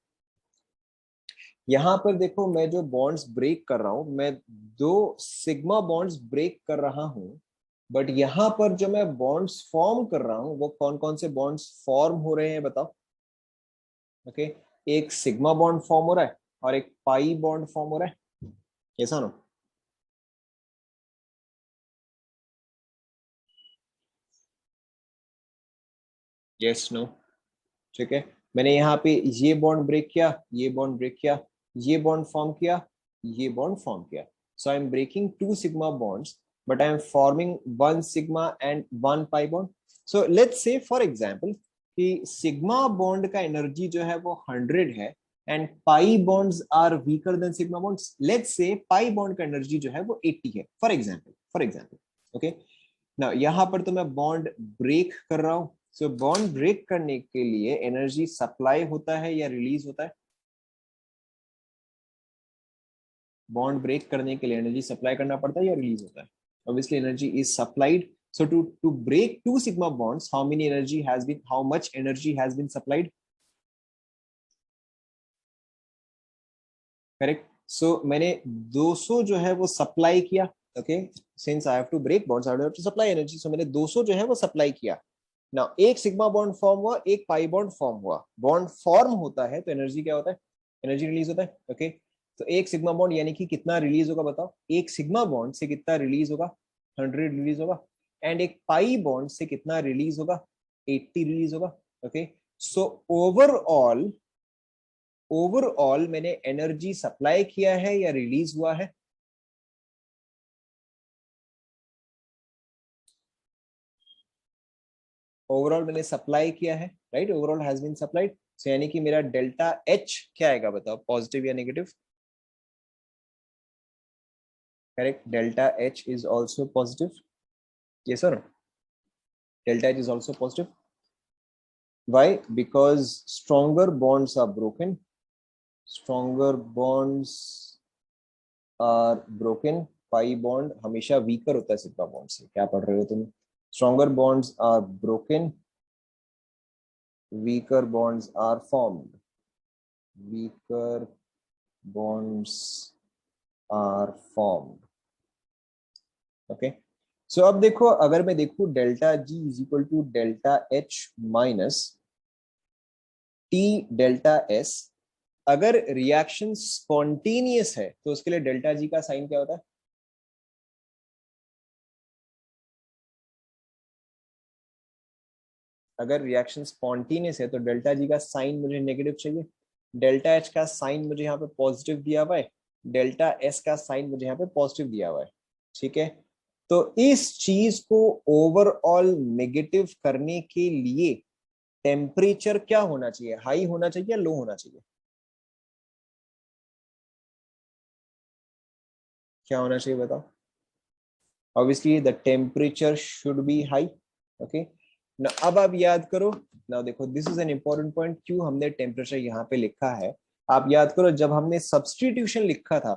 यहां पर देखो मैं जो बॉन्ड्स ब्रेक कर रहा हूं, मैं दो सिग्मा बॉन्ड्स ब्रेक कर रहा हूं, बट यहां पर जो मैं बॉन्ड्स फॉर्म कर रहा हूं वो कौन कौन से बॉन्ड्स फॉर्म हो रहे हैं, बताओ। ओके, एक सिग्मा बॉन्ड फॉर्म हो रहा है और एक पाई बॉन्ड फॉर्म हो रहा है, ऐसा ना? Yes no? ठीक है, मैंने यहाँ पे ये बॉन्ड ब्रेक किया, ये बॉन्ड ब्रेक किया, ये बॉन्ड फॉर्म किया, ये बॉन्ड फॉर्म किया। So I am breaking two sigma bonds, but I am forming one sigma and one pi bond. So let's say for example कि सिग्मा बॉन्ड का एनर्जी जो है वो 100 है and pi bonds are weaker than sigma bonds. Let's say pi bond का एनर्जी जो है वो 80 है, फॉर एग्जांपल, ओके। ना यहाँ पर तो मैं बॉन्ड ब्रेक कर रहा हूं, सो बॉन्ड ब्रेक करने के लिए एनर्जी सप्लाई होता है या रिलीज होता है? बॉन्ड ब्रेक करने के लिए एनर्जी सप्लाई करना पड़ता है या रिलीज होता है? Obviously energy is supplied. So to break two sigma bonds, how much energy has been supplied? Correct. So मैंने 200 जो है वो सप्लाई किया, okay, since I have to break bonds I have to supply energy, so मैंने 200 जो है वो सप्लाई किया। ना एक सिग्मा बॉन्ड फॉर्म हुआ, एक पाई बॉन्ड फॉर्म हुआ। बॉन्ड फॉर्म होता है तो एनर्जी क्या होता है? एनर्जी रिलीज होता है, ओके। तो एक सिग्मा बॉन्ड यानी कि कितना रिलीज होगा, बताओ। एक सिग्मा बॉन्ड से कितना रिलीज होगा? 100 रिलीज होगा। एंड एक पाई बॉन्ड से कितना रिलीज होगा? 80 रिलीज होगा, ओके। सो ओवरऑल मैंने एनर्जी सप्लाई किया है या रिलीज हुआ है? ओवरऑल मैंने सप्लाई किया है, right, overall has been supplied, so यानी कि मेरा डेल्टा एच क्या आएगा बताओ, पॉजिटिव या negative? Correct, delta H is also positive, yes or no? Delta H is also positive. Why? Because stronger bonds are broken. Stronger bonds are broken. Pi bond हमेशा weaker होता है सिग्मा बॉन्ड से, क्या पढ़ रहे हो तुम? Stronger bonds are broken. Weaker bonds are formed. Weaker bonds are formed. Okay. So अब देखो, अगर मैं देखूं delta G is equal to delta H minus T delta S, अगर रिएक्शन स्पॉन्टेनियस है तो उसके लिए डेल्टा जी का साइन क्या होता है? अगर रिएक्शन स्पॉन्टेनियस है तो डेल्टा जी का साइन मुझे नेगेटिव चाहिए, डेल्टा एच का साइन मुझे यहाँ पे पॉजिटिव दिया हुआ है, डेल्टा एस का साइन मुझे यहाँ पे पॉजिटिव दिया हुआ है, ठीक है। तो इस चीज को ओवरऑल नेगेटिव करने के लिए टेम्परेचर क्या होना चाहिए, हाई होना चाहिए या लो होना चाहिए? क्या होना चाहिए बताओ? Obviously the temperature should be high, okay ना। अब आप याद करो ना, देखो this is an important point, क्यों हमने टेम्परेचर यहाँ पे लिखा है। आप याद करो, जब हमने सब्स्टिट्यूशन लिखा था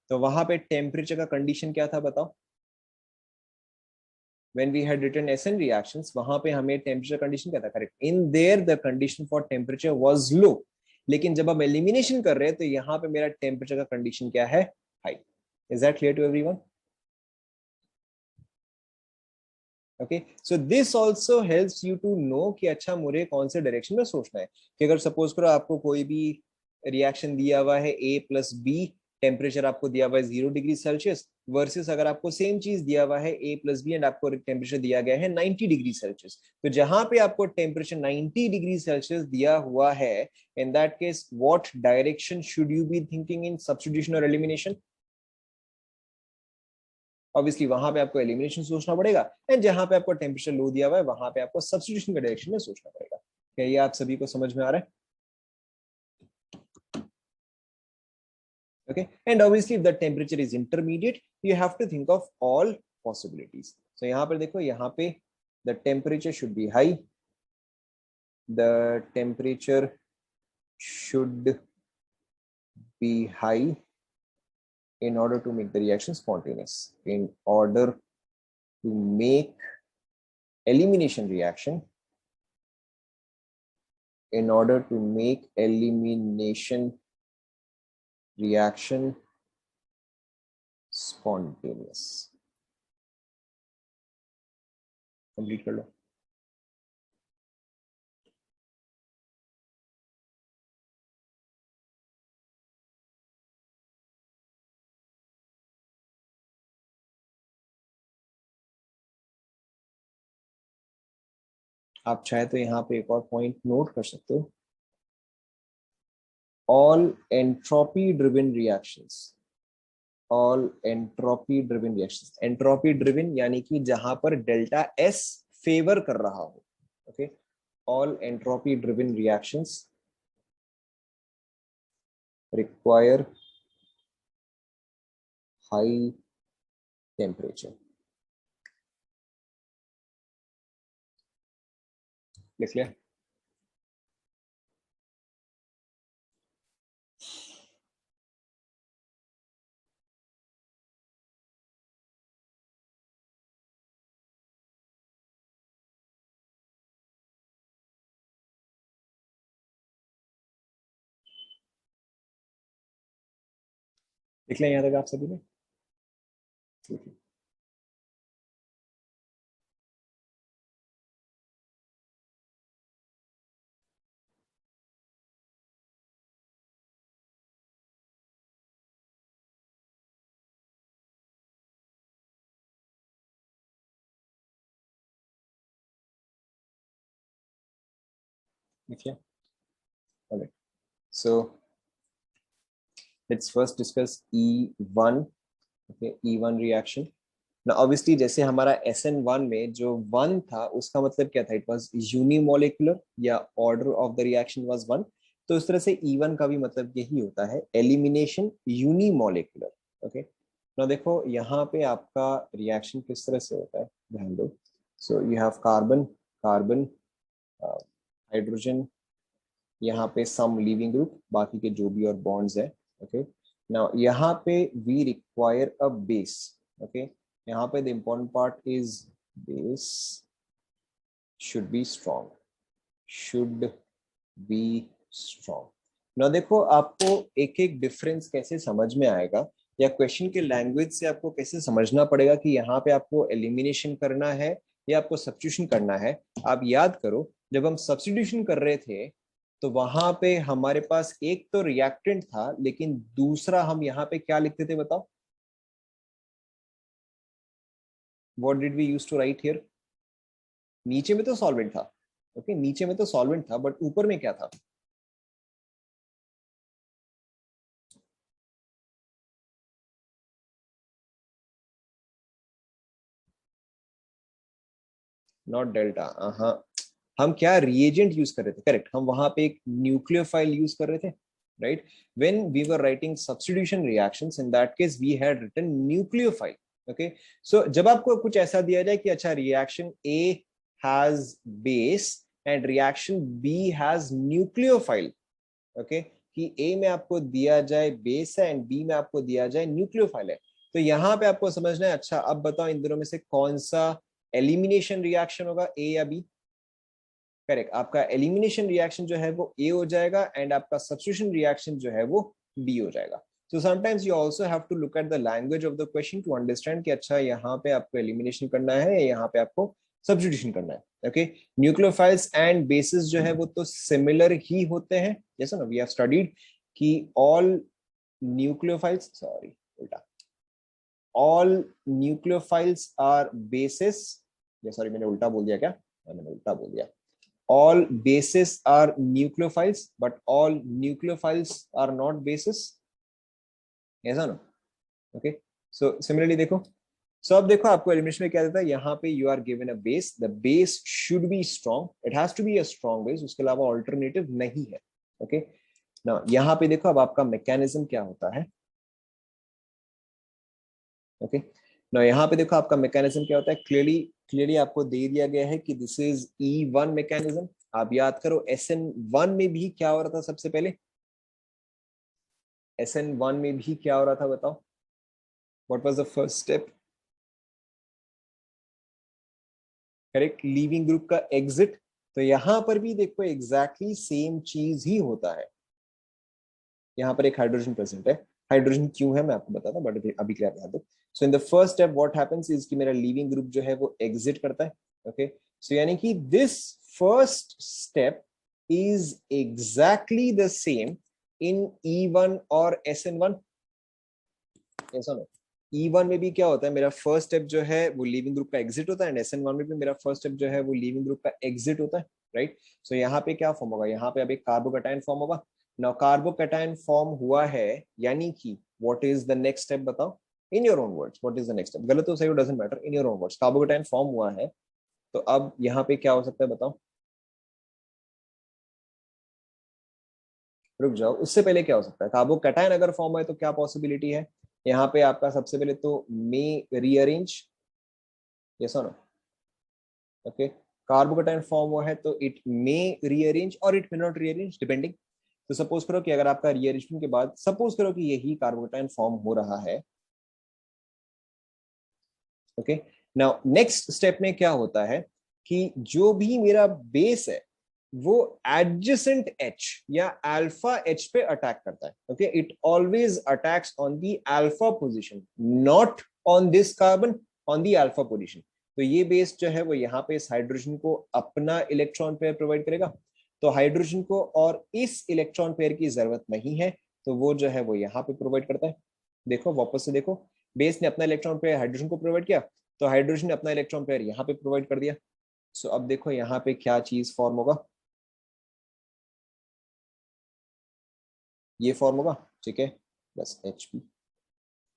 तो वहां पे टेम्परेचर का कंडीशन क्या था बताओ? when we had written SN reactions, वहां पे हमें टेम्परेचर कंडीशन क्या था? Correct, in their the condition for temperature was low, लेकिन जब हम एलिमिनेशन कर रहे हैं तो यहाँ पे मेरा टेम्परेचर का कंडीशन क्या है? High. Is that clear to everyone? Okay, so this also helps you to know कि अच्छा मुझे कौन से डायरेक्शन में सोचना है। कि अगर सपोज करो आपको कोई भी रिएक्शन दिया हुआ है A प्लस बी, टेम्परेचर आपको दिया हुआ है 0 डिग्री सेल्सियस, वर्सेस अगर आपको सेम चीज दिया हुआ है A प्लस बी एंड आपको टेम्परेचर दिया गया है 90 डिग्री सेल्सियस, तो जहां पे आपको टेम्परेचर 90 डिग्री सेल्सियस दिया हुआ है, इन that case what direction should you be thinking in, substitution और एलिमिनेशन? ऑब्वियसली वहां पे आपको एलिमिनेशन सोचना पड़ेगा, एंड जहां पे आपको टेम्परेचर लो दिया हुआ है वहां पे आपको सब्स्टिट्यूशन के डायरेक्शन में सोचना पड़ेगा। क्या ये आप सभी को समझ में आ रहा है? okay, and obviously if the temperature is intermediate you have to think of all possibilities. So यहाँ पर देखो, यहाँ पे the temperature should be high, the temperature should be high in order to make the reaction spontaneous, in order to make elimination reaction, in order to make elimination reaction spontaneous. Complete कर लो। आप चाहे तो यहाँ पे एक और पॉइंट नोट कर सकते हो, all entropy driven reactions, all entropy driven reactions, entropy driven यानी कि जहां पर डेल्टा S फेवर कर रहा हो, okay, all entropy driven reactions require high temperature. लिख लिया? लिख लिया यहाँ तक आप सभी ने? ठीक है, लिख लिया? Alright. So let's first discuss E1. Okay, E1 reaction. ना ऑब्वियसली जैसे हमारा SN1 में जो 1 था उसका मतलब क्या था, इट वाज यूनिमोलिकुलर या order of the reaction was 1। तो इस तरह से E1 का भी मतलब यही होता है, एलिमिनेशन यूनिमोलिकुलर। ओके, ना देखो यहाँ पे आपका रिएक्शन किस तरह से होता है, ध्यान दो। So you have carbon, carbon, hydrogen, यहाँ पे सम लीविंग ग्रुप, बाकी के जो भी और बॉन्ड्स है। ओके, नाउ यहाँ पे we require a base. Okay, यहाँ पे the important part is base should be strong, should be strong. ना देखो आपको एक एक डिफरेंस कैसे समझ में आएगा, या क्वेश्चन के लैंग्वेज से आपको कैसे समझना पड़ेगा कि यहाँ पे आपको एलिमिनेशन करना है या आपको सब्स्टिट्यूशन करना है। आप याद करो जब हम सब्स्टिट्यूशन कर रहे थे तो वहां पे हमारे पास एक तो रिएक्टेंट था, लेकिन दूसरा हम यहाँ पे क्या लिखते थे बताओ, what did we use to write here. नीचे में तो सॉल्वेंट था, ओके नीचे में तो सॉल्वेंट था, बट ऊपर में क्या था, नॉट डेल्टा। हाँ, हम क्या रिएजेंट यूज कर रहे थे, करेक्ट, हम वहां पे एक न्यूक्लियोफाइल यूज कर रहे थे, right. When we were writing substitution reactions, in that case we had written nucleophile. Okay, so जब आपको कुछ ऐसा दिया जाए कि अच्छा reaction A has base and reaction B has nucleophile, okay, कि ए में आपको दिया जाए बेस है एंड बी में आपको दिया जाए न्यूक्लियोफाइल है, तो यहाँ पे आपको समझना है अच्छा अब बताओ इन दोनों में से कौन सा एलिमिनेशन रिएक्शन होगा, ए या बी। करेक्ट, आपका एलिमिनेशन रिएक्शन जो है वो ए हो जाएगा एंड आपका सब्स्टिट्यूशन रिएक्शन जो है वो बी हो जाएगा। So sometimes you also have to look at the language of the question to understand कि अच्छा यहाँ पे आपको एलिमिनेशन करना है या यहाँ पे आपको सब्स्टिट्यूशन करना है। ओके, न्यूक्लियोफाइल्स एंड बेसिस जो है वो तो सिमिलर ही होते हैं, जैसा ना वी हैव स्टडीड कि ऑल न्यूक्लियोफाइल्स, सॉरी उल्टा, ऑल न्यूक्लियोफाइल्स आर बेसिस, या सॉरी मैंने उल्टा बोल दिया क्या, मैंने उल्टा बोल दिया, all bases are nucleophiles but all nucleophiles are not bases, ऐसा ना। ओके, सो सिमिलरली देखो, सो अब देखो आपको एलिमिनेशन में क्या देता है, यहाँ पे you are given a base, the base should be strong, it has to be a strong base, उसके अलावा ऑल्टरनेटिव नहीं है। ओके, ना यहाँ पे देखो अब आपका मैकेनिज्म क्या होता है। ओके, ना यहाँ पे देखो आपका मैकेनिज्म क्या होता है, क्लियरली क्लियरली आपको दे दिया गया है कि दिस इज E1 मैकेनिज्म। आप याद करो SN1 में भी क्या हो रहा था, सबसे पहले SN1 में भी क्या हो रहा था बताओ, what was the first step, correct, leaving group का एग्जिट। तो यहां पर भी देखो एग्जैक्टली सेम चीज ही होता है, यहाँ पर एक हाइड्रोजन प्रेजेंट है, हाइड्रोजन क्यों है मैं आपको बताता हूँ, बट अभी क्लियर बता दो। So in the first step what happens is कि मेरा लीविंग ग्रुप जो है वो एग्जिट करता है। ओके, सो यानी कि this first step is exactly the same in E1 और SN1, ऐसा ना। E1 में भी क्या होता है, मेरा फर्स्ट स्टेप जो है वो लीविंग ग्रुप का एग्जिट होता है, एंड SN1 में भी मेरा फर्स्ट स्टेप जो है वो लीविंग ग्रुप का एग्जिट होता है, राइट। सो यहाँ पे क्या फॉर्म होगा, यहाँ पे अब एक कार्बोकैटायन फॉर्म होगा। नाउ कार्बोकैटायन फॉर्म हुआ है, यानी कि what is the next step बताओ, in your own words what is the next step, गलत हो सही हो doesn't matter, in your own words carbocation form हुआ है, तो अब यहाँ पे क्या हो सकता है बताओ, रुक जाओ, उससे पहले क्या हो सकता है, कार्बोकैटायन अगर फॉर्म है तो क्या पॉसिबिलिटी है, यहाँ पे आपका सबसे पहले तो मे रीअरेंज, यस और नो। ओके, कार्बोकैटायन फॉर्म हुआ है तो इट मे रीअरेंज और it may not rearrange depending. तो सपोज करो कि अगर आपका रीअरेंजमेंट के बाद सपोज करो कि यही कार्बोकैटायन फॉर्म हो रहा है। ओके, नाउ नेक्स्ट स्टेप में क्या होता है कि जो भी मेरा बेस है वो एडजेसेंट H या अल्फा H पे अटैक करता है। Okay, it always attacks on the alpha position, not on this carbon, on the alpha position. तो ये बेस जो है वो यहाँ पे इस हाइड्रोजन को अपना इलेक्ट्रॉन पेयर प्रोवाइड करेगा, तो हाइड्रोजन को और इस इलेक्ट्रॉन पेयर की जरूरत नहीं है, तो वो जो है वो यहाँ पे प्रोवाइड करता है। देखो वापस से देखो, बेस ने अपना इलेक्ट्रॉन पेयर हाइड्रोजन को प्रोवाइड किया, तो हाइड्रोजन ने अपना इलेक्ट्रॉन पेयर यहाँ पे प्रोवाइड कर दिया। सो अब देखो यहाँ पे क्या चीज फॉर्म होगा, ये फॉर्म होगा, ठीक है, बस HP।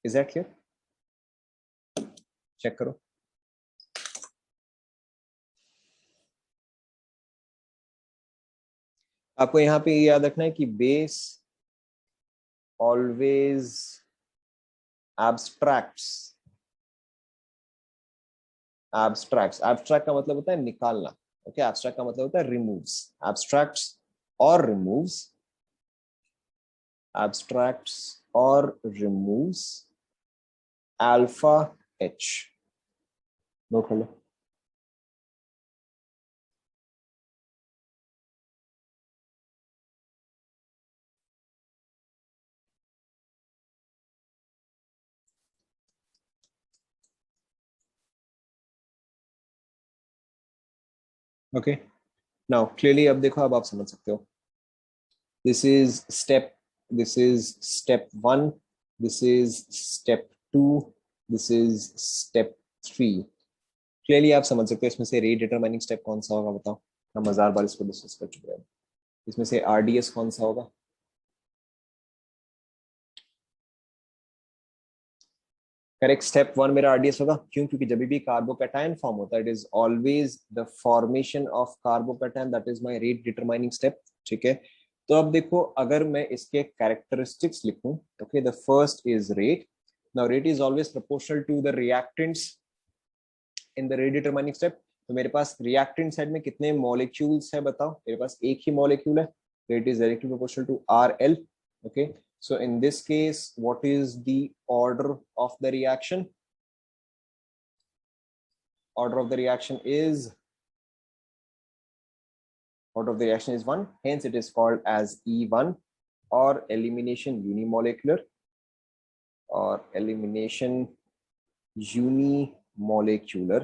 Is that clear. Check करो। आपको यहाँ पे याद रखना है कि बेस ऑलवेज एब्स्ट्रैक्ट्स। एब्स्ट्रैक्ट का मतलब होता है निकालना। ओके, एब्स्ट्रैक्ट का मतलब होता है रिमूव्स। एब्स्ट्रैक्ट्स और रिमूव्स, एब्स्ट्रैक्ट्स और रिमूव्स अल्फा एच। नोट कर लो। ओके, नाउ क्लियरली अब देखो, अब आप समझ सकते हो। This is step, this is step 1, this is step 2, this is step 3. Clearly आप समझ सकते हो इसमें से रेट डिटरमाइनिंग स्टेप कौन सा होगा, बताओ। हम 1000 बार इसको डिस्कस कर चुके हैं। इसमें से आरडीएस कौन सा होगा? करेक्ट, स्टेप 1 मेरा आरडीएस होगा। क्यों? क्योंकि जब भी कार्बोकैटायन फॉर्म होता है, it is always the formation of carbocation, that is my rate determining step. ठीक है, तो अब देखो, अगर मैं इसके कैरेक्टरिस्टिक्स लिखूं, okay, the first is rate. Now rate is always proportional to the reactants in the rate determining step. तो मेरे पास रिएक्टेंट साइड में कितने मॉलिक्यूल्स है बताओ? मेरे पास एक ही मॉलिक्यूल है, rate is directly proportional to R L. Okay, so in this case, what is the order of the reaction? Order of the reaction is 1, hence it is called as E1, or elimination unimolecular, or elimination unimolecular.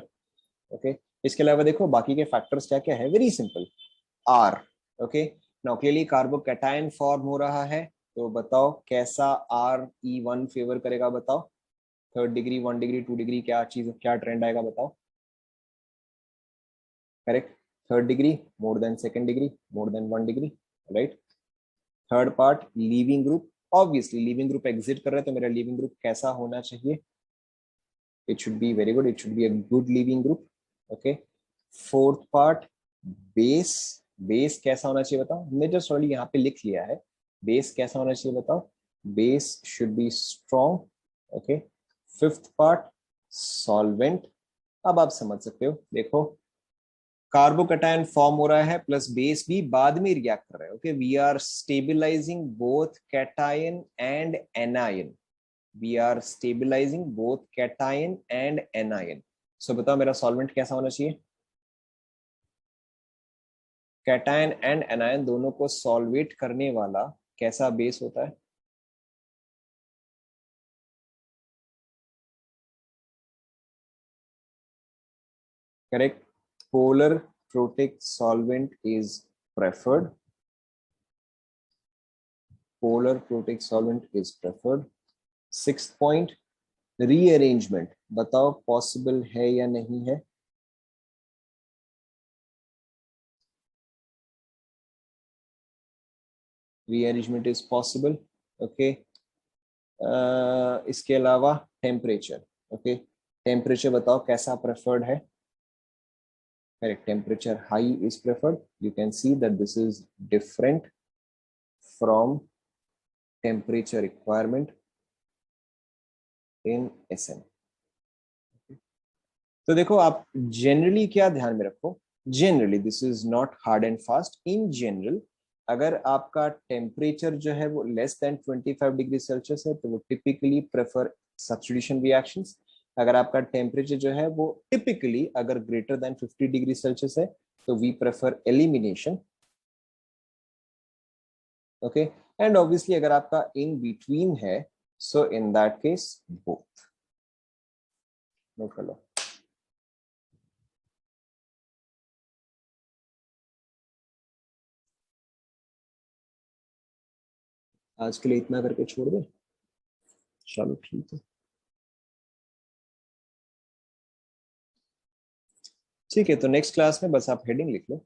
Okay, इसके अलावा देखो बाकी के फैक्टर्स क्या क्या है, very simple. R, okay, now clearly carbocation form हो रहा है, तो बताओ कैसा आर E1 फेवर करेगा, बताओ। 3rd डिग्री, 1 डिग्री, 2 डिग्री, क्या चीज, क्या ट्रेंड आएगा बताओ? Correct, 3rd degree more than 2nd degree, more than 1 degree, right. Third part leaving group, obviously leaving group exit कर रहा है, तो मेरा लीविंग ग्रुप कैसा होना चाहिए? It should be very good, it should be a good leaving group. Okay, fourth part base, base कैसा होना चाहिए बताओ? हमने जस्ट ऑलरेडी यहाँ पे लिख लिया है, बेस कैसा होना चाहिए बताओ? Base should be strong. Okay, fifth part solvent. अब आप समझ सकते हो, देखो कार्बोकैटायन फॉर्म हो रहा है प्लस बेस भी बाद में रिएक्ट कर रहा है। Okay, we are stabilising both cation and anion, we are stabilising both cation and anion. So बताओ मेरा सॉल्वेंट कैसा होना चाहिए? कैटायन एंड एनायन दोनों को सॉल्वेट करने वाला कैसा बेस होता है? Correct, polar protic solvent is preferred, polar protic solvent is preferred। Sixth point rearrangement, बताओ पॉसिबल है या नहीं है? Rearrangement is possible. ओके, इसके अलावा टेम्परेचर, ओके, टेम्परेचर बताओ कैसा प्रेफर्ड है? Correct, temperature high is preferred. You can see that this is different from temperature requirement in SN। तो देखो, आप जनरली क्या ध्यान में रखो, generally this is not hard and fast. In general अगर आपका टेम्परेचर जो है वो लेस देन 25 डिग्री सेल्सियस है, तो वो टिपिकली प्रेफर सब्स्टिट्यूशन रिएक्शंस। अगर आपका टेम्परेचर जो है वो टिपिकली अगर ग्रेटर देन 50 डिग्री सेल्सियस है, तो we prefer elimination. Okay, and obviously अगर आपका इन बिटवीन है, so in that case both. Note कर लो। आज के लिए इतना करके छोड़ दे, चलो ठीक है। ठीक है, तो नेक्स्ट क्लास में बस आप हेडिंग लिख लो।